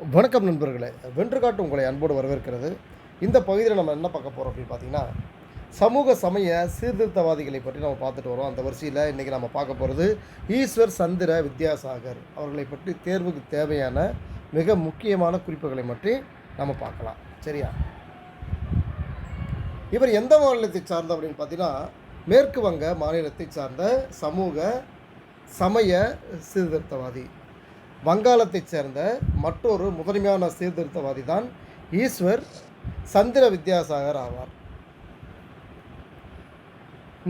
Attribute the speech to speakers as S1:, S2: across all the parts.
S1: வணக்கம் நண்பர்களே, வென்று காட்டு உங்களை அன்போடு வரவேற்கிறது. இந்த பகுதியில் நம்ம என்ன பார்க்க போகிறோம் அப்படின்னு பார்த்தீங்கன்னா, சமூக சமய சீர்திருத்தவாதிகளை பற்றி நம்ம பார்த்துட்டு வரோம். அந்த வரிசையில் இன்றைக்கி நம்ம பார்க்க போகிறது ஈஸ்வர் சந்திர வித்யாசாகர் அவர்களை பற்றி தேர்வுக்கு தேவையான மிக முக்கியமான குறிப்புகளை பற்றி நம்ம பார்க்கலாம். சரியா? இவர் எந்த மாநிலத்தை சார்ந்த அப்படின்னு பார்த்தீங்கன்னா, மேற்கு வங்க மாநிலத்தை சார்ந்த சமூக சமய சீர்திருத்தவாதி. வங்காளத்தைச் சேர்ந்த மற்றொரு முதன்மையான சீர்திருத்தவாதி தான் ஈஸ்வர் சந்திர வித்யாசாகர் ஆவார்.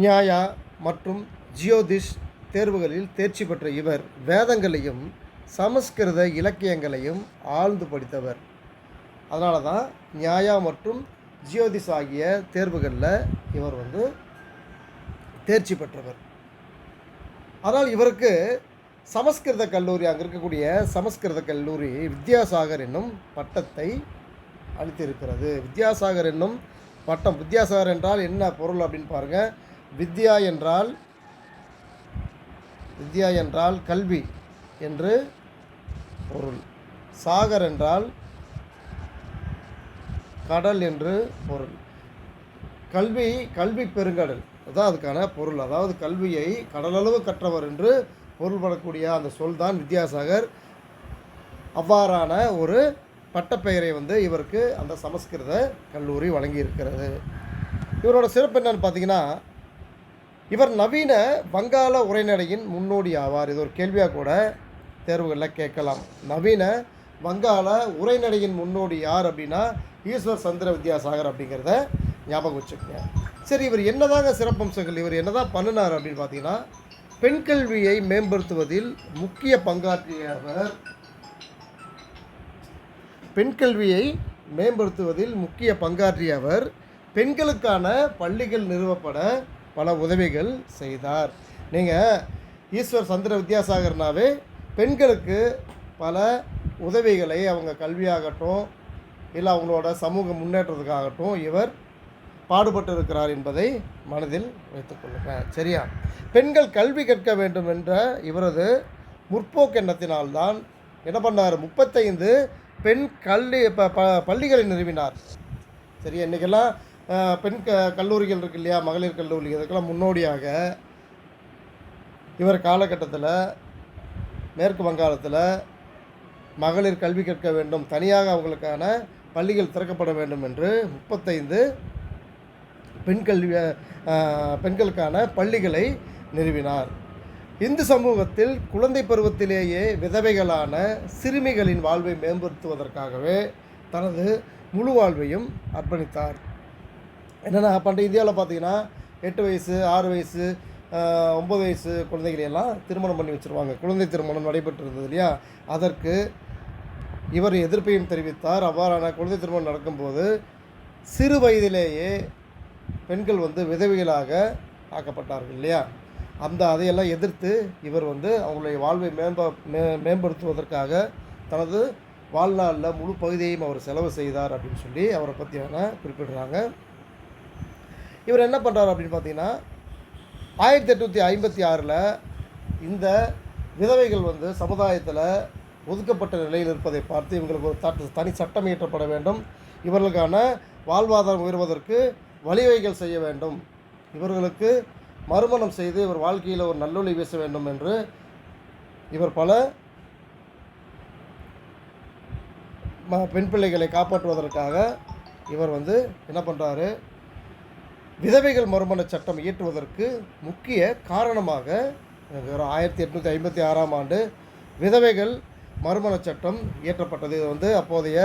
S1: நியாயா மற்றும் ஜியோதிஷ் தேர்வுகளில் தேர்ச்சி பெற்ற இவர் வேதங்களையும் சமஸ்கிருத இலக்கியங்களையும் ஆழ்ந்து படித்தவர். அதனால தான் நியாயா மற்றும் ஜியோதிஷ் ஆகிய தேர்வுகளில் இவர் தேர்ச்சி பெற்றவர். ஆனால் இவருக்கு சமஸ்கிருத கல்லூரி, அங்கே இருக்கக்கூடிய சமஸ்கிருத கல்லூரி வித்யாசாகர் என்னும் பட்டத்தை அளித்திருக்கிறது. வித்யாசாகர் என்னும் பட்டம், வித்யாசாகர் என்றால் என்ன பொருள் அப்படின்னு பாருங்கள். வித்யா என்றால் கல்வி என்று பொருள். சாகர் என்றால் கடல் என்று பொருள். கல்வி பெருங்கடல் அதுதான் அதுக்கான பொருள். அதாவது கல்வியை கடலளவு கற்றவர் என்று பொருள்படக்கூடிய அந்த சொல் தான் வித்யாசாகர். அவ்வாறான ஒரு பட்டப்பெயரை இவருக்கு அந்த சமஸ்கிருத கல்லூரி வழங்கியிருக்கிறது. இவரோட சிறப்பு என்னன்னு பார்த்தீங்கன்னா, இவர் நவீன வங்காள உரைநடையின் முன்னோடி ஆவார். இது ஒரு கேள்வியாக கூட தேர்வுகளில் கேட்கலாம். நவீன வங்காள உரைநடையின் முன்னோடி யார் அப்படின்னா ஈஸ்வர் சந்திர வித்யாசாகர் அப்படிங்கிறத ஞாபகம் வச்சுக்கோங்க. சரி, இவர் என்னதாங்க சிறப்பம்சங்கள், இவர் என்னதான் பண்ணினார் அப்படின்னு பார்த்தீங்கன்னா, பெண் கல்வியை மேம்படுத்துவதில் முக்கிய பங்காற்றிய அவர் பெண்களுக்கான பள்ளிகள் நிறுவப்பட பல உதவிகள் செய்தார். நீங்கள் ஈஸ்வர் சந்திர வித்யாசாகர்னாவே பெண்களுக்கு பல உதவிகளை, அவங்க கல்வியாகட்டும் இல்லை அவங்களோட சமூக முன்னேற்றத்துக்காகட்டும் இவர் பாடுபட்டு இருக்கிறார் என்பதை மனதில் வைத்துக்கொள்ளுங்கள். சரியா? பெண்கள் கல்வி கற்க வேண்டும் என்ற இவரது முற்போக்கு எண்ணத்தினால்தான் என்ன பண்ணார், 35 பெண் பள்ளிகளை நிறுவினார். சரியா? இன்றைக்கெல்லாம் பெண் கல்லூரிகள் இருக்கு இல்லையா, மகளிர் கல்லூரி, இதுக்கெல்லாம் முன்னோடியாக இவர் காலகட்டத்தில் மேற்கு வங்காளத்தில் மகளிர் கல்வி கற்க வேண்டும், தனியாக அவங்களுக்கான பள்ளிகள் திறக்கப்பட வேண்டும் என்று 35 பெண்களுக்கான பள்ளிகளை நிறுவினார். இந்து சமூகத்தில் குழந்தை பருவத்திலேயே விதவைகளான சிறுமிகளின் வாழ்வை மேம்படுத்துவதற்காகவே தனது முழு வாழ்வையும் அர்ப்பணித்தார். என்னென்னா, பண்டைய இந்தியாவில் பார்த்தீங்கன்னா 8 வயசு 6 வயசு 9 வயசு குழந்தைகளையெல்லாம் திருமணம் பண்ணி வச்சுருவாங்க. குழந்தை திருமணம் நடைபெற்றிருந்தது இல்லையா, அதற்கு இவர் எதிர்ப்பையும் தெரிவித்தார். அவ்வாறான குழந்தை திருமணம் நடக்கும்போது சிறு வயதிலேயே பெண்கள் விதவைகளாக ஆக்கப்பட்டார்கள் இல்லையா, அதையெல்லாம் எதிர்த்து இவர் அவங்களுடைய வாழ்வை மேம்படுத்துவதற்காக தனது வாழ்நாளில் முழு பகுதியையும் அவர் செலவு செய்தார் அப்படின்னு சொல்லி அவரை பற்றியான குறிப்பிடுறாங்க. இவர் என்ன பண்ணுறார் அப்படின்னு பார்த்தீங்கன்னா, 1856 இந்த விதவைகள் சமுதாயத்தில் ஒதுக்கப்பட்ட நிலையில் இருப்பதை பார்த்து இவங்களுக்கு ஒரு தனி சட்டம் இயற்றப்பட வேண்டும், இவர்களுக்கான வாழ்வாதாரம் உயர்வதற்கு வழிவகைகள் செய்ய வேண்டும், இவர்களுக்கு மறுமணம் செய்து இவர் வாழ்க்கையில் ஒரு நல்லொளி வீச வேண்டும் என்று இவர் பல பெண் பிள்ளைகளை காப்பாற்றுவதற்காக இவர் என்ன பண்ணுறாரு, விதவைகள் மறுமண சட்டம் இயற்றுவதற்கு முக்கிய காரணமாக 1856 ஆண்டு விதவைகள் மறுமண சட்டம் இயற்றப்பட்டது. இது அப்போதைய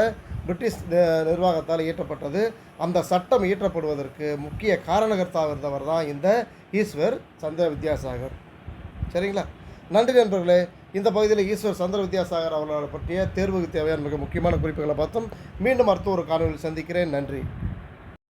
S1: பிரிட்டிஷ் நிர்வாகத்தால் இயற்றப்பட்டது. அந்த சட்டம் இயற்றப்படுவதற்கு முக்கிய காரணகர்த்தாக இருந்தவர் தான் இந்த ஈஸ்வர் சந்திர வித்யாசாகர். சரிங்களா? நன்றி நண்பர்களே. இந்த பகுதியில் ஈஸ்வர் சந்திர வித்யாசாகர் அவர்களை பற்றிய தேர்வுக்கு தேவையான மிக முக்கியமான குறிப்புகளை பார்த்தோம். மீண்டும் அடுத்த ஒரு காணொலியில் சந்திக்கிறேன். நன்றி.